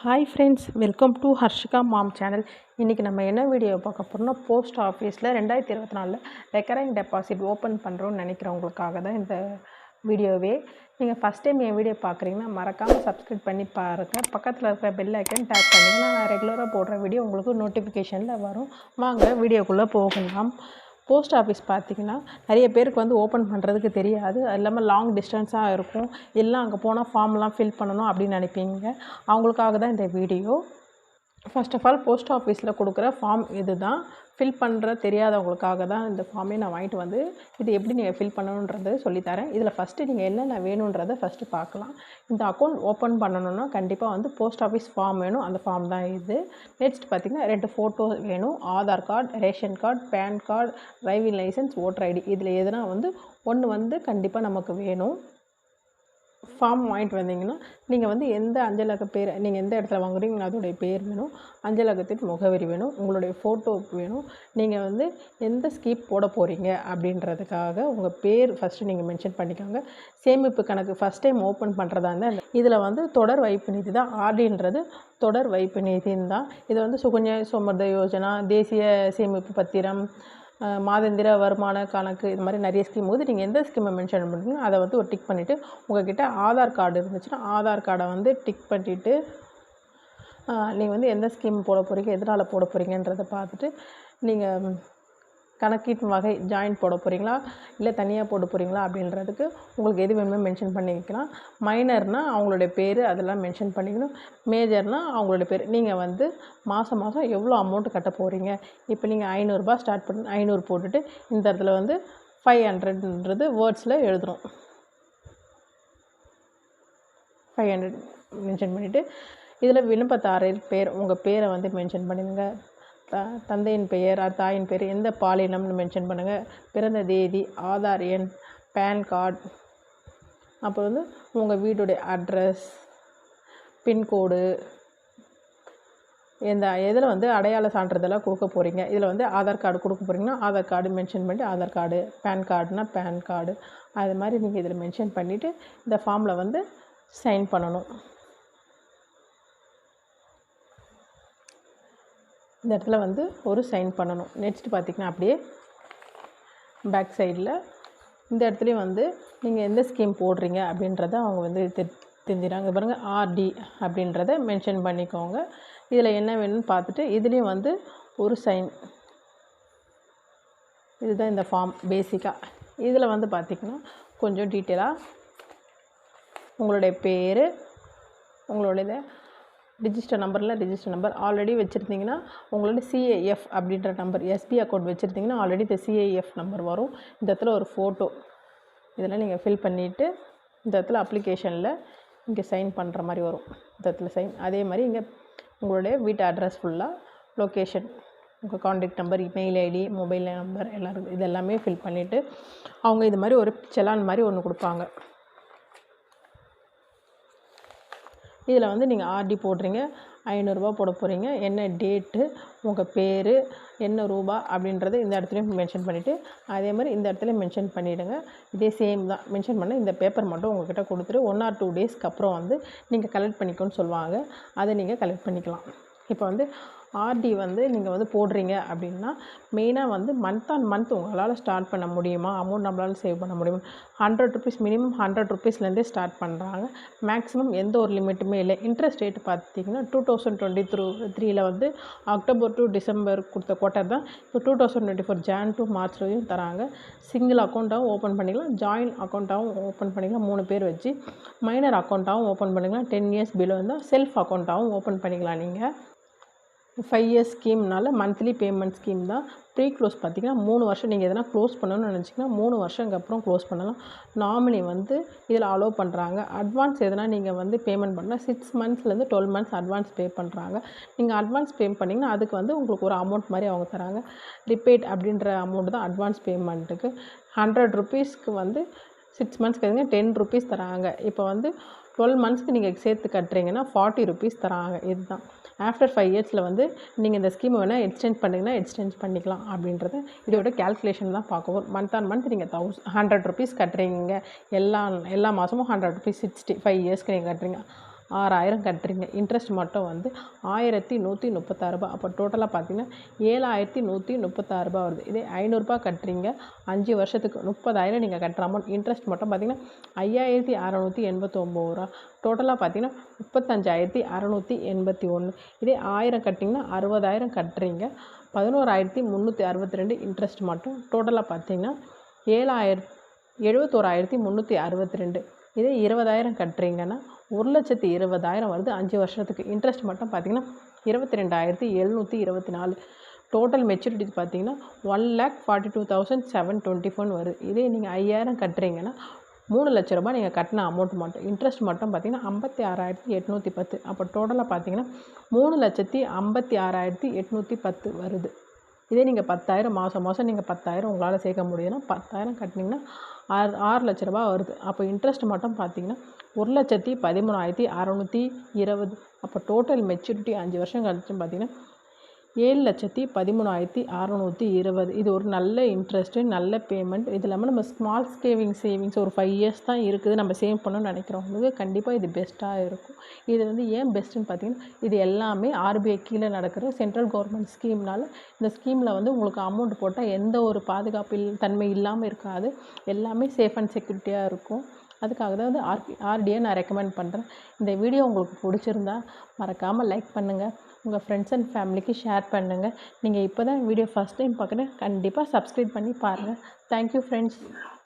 Hi friends, welcome to Harshika mom channel. இன்றைக்கி நம்ம என்ன வீடியோ பார்க்க போகிறோம்னா, போஸ்ட் ஆஃபீஸில் 2024 ரெக்கரிங் டெபாசிட் ஓப்பன் பண்ணுறோன்னு நினைக்கிறவங்களுக்காக தான் இந்த வீடியோவே. நீங்கள் ஃபஸ்ட் டைம் என் வீடியோ பார்க்குறீங்கன்னா மறக்காமல் சப்ஸ்கிரைப் பண்ணி பாருங்கள். பக்கத்தில் இருக்கிற பெல் ஐக்கன் டேப் பண்ணிங்கன்னா நான் ரெகுலராக போடுற வீடியோ உங்களுக்கு நோட்டிஃபிகேஷனில் வரும். வாங்க வீடியோக்குள்ளே போகலாம். போஸ்ட் ஆஃபீஸ் பார்த்திங்கன்னா நிறைய பேருக்கு வந்து ஓப்பன் பண்ணுறதுக்கு தெரியாது. அது இல்லாமல் லாங் டிஸ்டன்ஸாக இருக்கும், எல்லாம் அங்கே போனால் ஃபார்ம்லாம் ஃபில் பண்ணணும் அப்படின்னு நினைப்பீங்க. அவங்களுக்காக தான் இந்த video. First of all post ஆஃபீஸில் கொடுக்குற ஃபார்ம் இது தான். ஃபில் பண்ணுற தெரியாதவங்களுக்காக தான் இந்த ஃபார்மே நான் வாங்கிட்டு வந்து இது எப்படி நீங்கள் ஃபில் பண்ணணுன்றது சொல்லித்தரேன். இதில் ஃபஸ்ட்டு நீங்கள் என்னென்ன வேணுன்றதை ஃபஸ்ட்டு பார்க்கலாம். இந்த அக்கௌண்ட் ஓப்பன் பண்ணணுன்னா கண்டிப்பாக வந்து போஸ்ட் ஆஃபீஸ் ஃபார்ம் வேணும். அந்த ஃபார்ம் தான் இது. நெக்ஸ்ட் பார்த்திங்கன்னா 2 ஃபோட்டோ வேணும். Aadhaar card, ration card, PAN card, driving licence, voter ID. இதில் எதுனா வந்து ஒன்று வந்து கண்டிப்பாக நமக்கு வேணும். ஃபார்ம் வாங்கிட்டு வந்தீங்கன்னா நீங்கள் வந்து எந்த அஞ்சலக பேர், நீங்கள் எந்த இடத்துல வாங்குறீங்களோ அதோடைய பேர் வேணும், அஞ்சலகத்தின் முகவரி வேணும், உங்களுடைய ஃபோட்டோ வேணும், நீங்கள் வந்து எந்த ஸ்கீம் போட போகிறீங்க அப்படின்றதுக்காக உங்கள் பேர் ஃபஸ்ட்டு நீங்கள் மென்ஷன் பண்ணிக்கோங்க. சேமிப்பு கணக்கு ஃபஸ்ட் டைம் ஓப்பன் பண்ணுறதா இருந்தால் இதில் வந்து தொடர் வைப்பு நிதி தான். ஆர்டின்றது தொடர் வைப்பு நிதின்னு தான். இது வந்து சுகன்யா சமருத்தி யோஜனா, தேசிய சேமிப்பு பத்திரம், மாதாந்திர வருமான கணக்கு, இது மாதிரி நிறைய ஸ்கீம் போது நீங்கள் எந்த ஸ்கீமை மென்ஷன் பண்ணுறீங்களோ அதை வந்து ஒரு டிக் பண்ணிவிட்டு, உங்கள்கிட்ட ஆதார் கார்டு இருந்துச்சுன்னா ஆதார் கார்டை வந்து டிக் பண்ணிவிட்டு நீங்கள் வந்து எந்த ஸ்கீம் போட போகிறீங்க, எதனால் போட போகிறீங்கன்றதை பார்த்துட்டு நீங்கள் கணக்கீட்டு வகை ஜாயின்ட் போட போகிறீங்களா இல்லை தனியாக போட போகிறீங்களா அப்படின்றதுக்கு உங்களுக்கு எது வேணுமோ மென்ஷன் பண்ணிக்கலாம். மைனர்னால் அவங்களுடைய பேர் அதெல்லாம் மென்ஷன் பண்ணிக்கணும். மேஜர்னால் அவங்களுடைய பேர். நீங்கள் வந்து மாதம் எவ்வளோ அமௌண்ட்டு கட்ட போகிறீங்க. இப்போ நீங்கள் 500 ரூபாய் ஸ்டார்ட் பண்ணி 500 போட்டுட்டு இந்த இடத்துல வந்து 500ன்றது வேர்ட்ஸில் எழுதுகிறோம். 500 மென்ஷன் பண்ணிவிட்டு இதில் விண்ணப்பதாரர் பேர், உங்கள் பேரை வந்து மென்ஷன் பண்ணுங்க. தந்தையின் பெயர், தாயின் பேர், எந்த பாலினம்னு மென்ஷன் பண்ணுங்கள். பிறந்த தேதி, ஆதார் எண், பேன் கார்டு, அப்புறம் வந்து உங்கள் வீட்டுடைய அட்ரஸ், பின்கோடு, இதில் வந்து அடையாள சான்றிதழாக கொடுக்க போகிறீங்க. இதில் வந்து ஆதார் கார்டு கொடுக்க போகிறீங்கன்னா ஆதார் கார்டு மென்ஷன் பண்ணிட்டு ஆதார் கார்டு, பேன் கார்டுனா பேன் கார்டு, அது மாதிரி நீங்கள் இதில் மென்ஷன் பண்ணிவிட்டு இந்த ஃபார்மில் வந்து சைன் பண்ணணும். இந்த இடத்துல வந்து ஒரு சைன் பண்ணணும். நெக்ஸ்ட் பார்த்திங்கன்னா அப்படியே பேக் சைடில் இந்த இடத்துலையும் வந்து நீங்கள் எந்த ஸ்கீம் போடுறீங்க அப்படின்றத அவங்க வந்து தெரிஞ்சுறாங்க. பாருங்கள், ஆர்டி அப்படின்றத மென்ஷன் பண்ணிக்கோங்க. இதில் என்ன வேணும்னு பார்த்துட்டு இதுலேயும் வந்து ஒரு சைன். இதுதான் இந்த ஃபார்ம் பேசிக்காக. இதில் வந்து பார்த்திங்கன்னா கொஞ்சம் டீட்டெயிலாக உங்களுடைய பேர், உங்களுடைய ரிஜிஸ்டர் நம்பர் ஆல்ரெடி வச்சுருந்தீங்கன்னா உங்களோட சிஏஎஃப் அப்படின்ற நம்பர், எஸ்பி அக்கௌண்ட் வச்சுருந்தீங்கன்னா ஆல்ரெடி இந்த சிஏஎஃப் நம்பர் வரும். இந்த இடத்துல ஒரு ஃபோட்டோ இதெல்லாம் நீங்கள் ஃபில் பண்ணிவிட்டு இந்த இடத்துல அப்ளிகேஷனில் இங்கே சைன் பண்ணுற மாதிரி வரும். இந்த இடத்துல சைன். அதே மாதிரி இங்கே உங்களுடைய வீட்டு அட்ரஸ் ஃபுல்லாக, லொக்கேஷன், உங்கள் contact number, mail ID, mobile number எல்லோரும் இது எல்லாமே ஃபில் பண்ணிவிட்டு அவங்க இது மாதிரி ஒரு செலான் மாதிரி ஒன்று கொடுப்பாங்க. இதில் வந்து நீங்கள் ஆர்டி போடுறீங்க, 500 ரூபா போட போகிறீங்க, என்ன டேட்டு, உங்கள் பேர், என்ன ரூபா அப்படின்றத இந்த இடத்துலையும் மென்ஷன் பண்ணிவிட்டு அதே மாதிரி இந்த இடத்துல மென்ஷன் பண்ணிவிடுங்க. இதே சேம் தான் மென்ஷன் பண்ண. இந்த பேப்பர் மட்டும் உங்கள்கிட்ட கொடுத்துட்டு 1 or 2 டேஸ்க்கு அப்புறம் வந்து நீங்கள் கலெக்ட் பண்ணிக்கோன்னு சொல்லுவாங்க. அதை நீங்கள் கலெக்ட் பண்ணிக்கலாம். இப்போ வந்து ஆர்டி வந்து நீங்கள் வந்து போடுறீங்க அப்படின்னா மெயினாக வந்து மந்த் ஆன் மந்த் உங்களால் ஸ்டார்ட் பண்ண முடியுமா, அமௌண்ட் நம்மளால் சேவ் பண்ண முடியுமா. 100 rupees மினிமம் 100 rupeesலேருந்தே ஸ்டார்ட் பண்ணுறாங்க. மேக்ஸிமம் எந்த ஒரு லிமிட்டுமே இல்லை. இன்ட்ரெஸ்ட் ரேட்டு பார்த்திங்கன்னா 2023 வந்து அக்டோபர் டு டிசம்பர் கொடுத்த குவார்ட்டர் தான் இப்போ 2024 ஜான் டு மார்ச் வரையும் தராங்க. சிங்கிள் அக்கௌண்ட்டாகவும் ஓப்பன் பண்ணிக்கலாம், ஜாயின் அக்கௌண்ட்டாகவும் ஓப்பன் பண்ணிக்கலாம். 3 பேர் வச்சு மைனர் அக்கௌண்ட்டாகவும் ஓப்பன் பண்ணிக்கலாம். 10 years பிலோ இருந்தால் செல்ஃப் அக்கௌண்ட்டாகவும் ஓப்பன் பண்ணிக்கலாம். நீங்கள் 5 years ஸ்கீம்னால மந்த்லி பேமெண்ட் ஸ்கீம் தான். ப்ரீ க்ளோஸ் பார்த்திங்கன்னா 3 வருஷம் நீங்கள் எதனா க்ளோஸ் பண்ணணும்னு நினச்சிங்கன்னா 3 வருஷத்துக்கு அப்புறம் க்ளோஸ் பண்ணலாம். நாமினி வந்து இதில் அலோவ் பண்ணுறாங்க. அட்வான்ஸ் எதனா நீங்கள் வந்து பேமெண்ட் பண்ணால் 6 monthsலேருந்து 12 months அட்வான்ஸ் பே பண்ணுறாங்க. நீங்கள் அட்வான்ஸ் பே பண்ணிங்கன்னா அதுக்கு வந்து உங்களுக்கு ஒரு அமௌண்ட் மாதிரி அவங்க தராங்க. ரிப்பேட் அப்படின்ற அமௌண்ட் தான் அட்வான்ஸ் பேமெண்ட்டுக்கு. 100 rupeesக்கு வந்து 6 months கழிங்க 10 rupees தராங்க. இப்போ வந்து 12 monthsக்கு நீங்கள் சேர்த்து கட்டுறீங்கன்னா 40 rupees தராங்க. இதுதான் ஆஃப்டர் 5 yearsல வந்து நீங்கள் இந்த ஸ்கீமை வேணால் எக்ஸ்டெண்ட் பண்ணிங்கன்னா எக்ஸ்டெண்ட் பண்ணிக்கலாம் அப்படின்றது இதோட கேல்குலேஷன் தான் பார்க்கவும். மந்த் ஆன் மந்த் நீங்கள் 100 rupees கட்டுறீங்க. எல்லா மாதமும் 100 rupees 65 yearsக்கு நீங்கள் கட்டுறீங்க. 6000 கட்டுறீங்க. இன்ட்ரெஸ்ட் மட்டும் வந்து ரூ. 1136. அப்போ டோட்டலாக பார்த்தீங்கன்னா ரூ. 7136 வருது. இதே ரூ. 500 கட்டுறீங்க 5 வருஷத்துக்கு 30,000 நீங்கள் கட்டுற அமௌண்ட். இன்ட்ரெஸ்ட் மட்டும் பார்த்தீங்கன்னா ரூ. 5689. டோட்டலாக பார்த்தீங்கன்னா ரூ. 35,681. இதே 1000 கட்டிங்கன்னா 60,000 கட்டுறீங்க 11,362 இன்ட்ரெஸ்ட் மட்டும். டோட்டலாக பார்த்தீங்கன்னா 71,362. இதே 20,000 கட்டுறீங்கன்னா 1,20,000 வருது 5 வருஷத்துக்கு. இன்ட்ரெஸ்ட் மட்டும் பார்த்தீங்கன்னா 22,724. டோட்டல் மெச்சூரிட்டி பார்த்தீங்கன்னா 1,42,724 வருது. இதே நீங்கள் 5,000 கட்டுறீங்கன்னா 3 லட்ச ரூபாய் நீங்கள் கட்டின அமௌண்ட் மட்டும். இன்ட்ரெஸ்ட் மட்டும் பார்த்தீங்கன்னா 56,810. அப்போ டோட்டலாக பார்த்தீங்கன்னா 3,56,810 வருது. இதே நீங்கள் 10,000 மாதம் நீங்கள் 10,000 உங்களால் சேர்க்க முடியுதுன்னா 10,000 கட்டினீங்கன்னா 6 லட்ச ரூபா வருது. அப்போ இன்ட்ரெஸ்ட் மட்டும் பார்த்தீங்கன்னா 1,13,620. அப்போ டோட்டல் மெச்சூரிட்டி 5 வருஷம் கழிச்சு பார்த்தீங்கன்னா 7,13,620. இது ஒரு நல்ல இன்ட்ரெஸ்ட்டு, நல்ல பேமெண்ட். இது இல்லாமல் நம்ம ஸ்மால் சேவிங்ஸ் ஒரு 5 இயர்ஸ் தான் இருக்குது நம்ம சேவ் பண்ணணும்னு நினைக்கிறவங்களுக்கு கண்டிப்பாக இது பெஸ்ட்டாக இருக்கும். இது வந்து ஏன் பெஸ்ட்டுன்னு பார்த்தீங்கன்னா இது எல்லாமே ஆர்பிஐ கீழே நடக்கிற சென்ட்ரல் கவர்மெண்ட் ஸ்கீம்னால இந்த ஸ்கீமில் வந்து உங்களுக்கு அமௌண்ட் போட்டால் எந்த ஒரு பாதுகாப்பு தன்மை இல்லாமல் இருக்காது. எல்லாமே சேஃப் அண்ட் செக்யூரிட்டியாக இருக்கும். அதுக்காக தான் வந்து ஆர்டியை நான் ரெக்கமெண்ட் பண்ணுறேன். இந்த வீடியோ உங்களுக்கு பிடிச்சிருந்தா மறக்காமல் லைக் பண்ணுங்கள், உங்கள் ஃப்ரெண்ட்ஸ் அண்ட் ஃபேமிலிக்கு ஷேர் பண்ணுங்கள். நீங்கள் இப்போ தான் வீடியோ ஃபஸ்ட் டைம் பார்க்குறேன், கண்டிப்பாக சப்ஸ்கிரைப் பண்ணி பாருங்கள். Thank you friends.